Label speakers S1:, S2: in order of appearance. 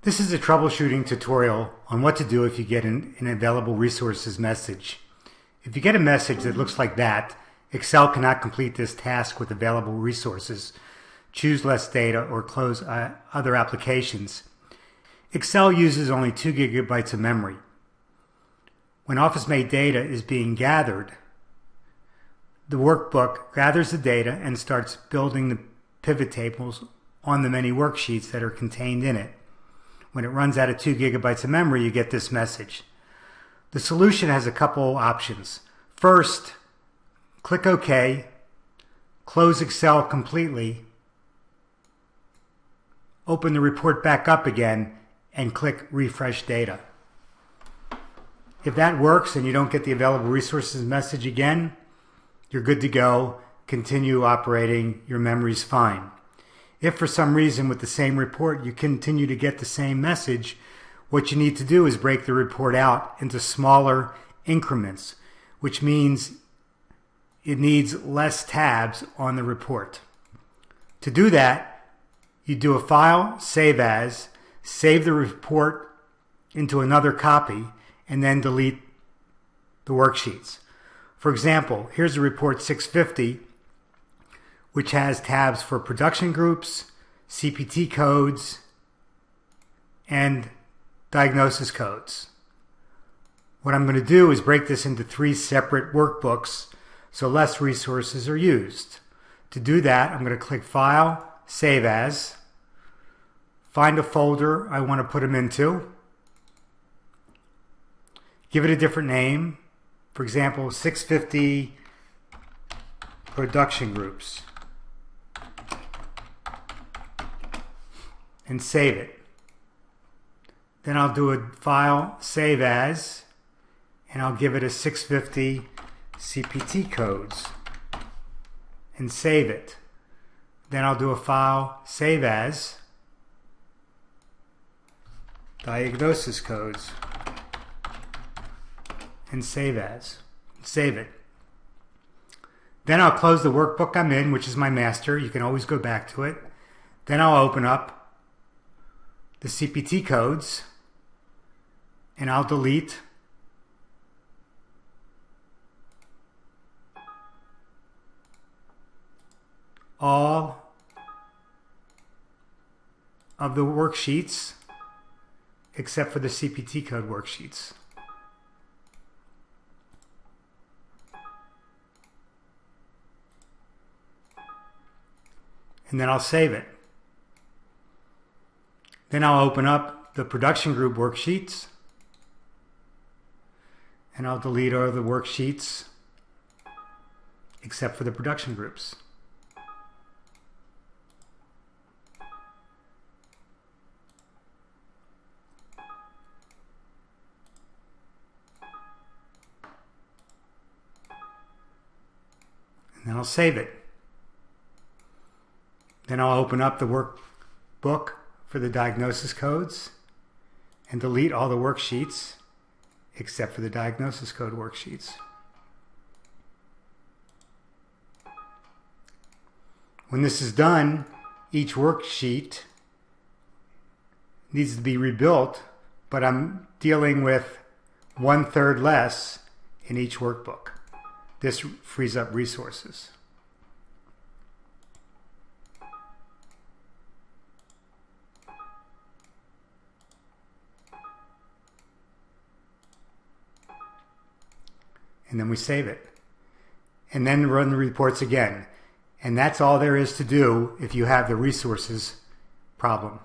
S1: This is a troubleshooting tutorial on what to do if you get an available resources message. If you get a message that looks like that, Excel cannot complete this task with available resources, choose less data, or close other applications. Excel uses only 2 gigabytes of memory. When Office-made data is being gathered, the workbook gathers the data and starts building the pivot tables on the many worksheets that are contained in it. When it runs out of 2 gigabytes of memory, you get this message. The solution has a couple options. First, click OK, close Excel completely, open the report back up again, and click Refresh Data. If that works and you don't get the available resources message again, you're good to go. Continue operating. Your memory's fine. If for some reason with the same report you continue to get the same message, what you need to do is break the report out into smaller increments, which means it needs less tabs on the report. To do that, you do a file, save as, save the report into another copy, and then delete the worksheets. For example, here's a report 650, which has tabs for production groups, CPT codes, and diagnosis codes. What I'm going to do is break this into 3 separate workbooks so less resources are used. To do that, I'm going to click File, Save As, find a folder I want to put them into, give it a different name, for example, 650 Production Groups, and save it. Then I'll do a file, save as, and I'll give it a 650 CPT codes and save it. Then I'll do a file, save as, diagnosis codes, and save as. Save it. Then I'll close the workbook I'm in, which is my master. You can always go back to it. Then I'll open up the CPT codes, and I'll delete all of the worksheets except for the CPT code worksheets. And then I'll save it. Then I'll open up the production group worksheets, and I'll delete all the worksheets except for the production groups. And then I'll save it. Then I'll open up the workbook for the diagnosis codes and delete all the worksheets except for the diagnosis code worksheets. When this is done, each worksheet needs to be rebuilt, but I'm dealing with 1/3 less in each workbook. This frees up resources. And then we save it. And then run the reports again. And that's all there is to do if you have the resources problem.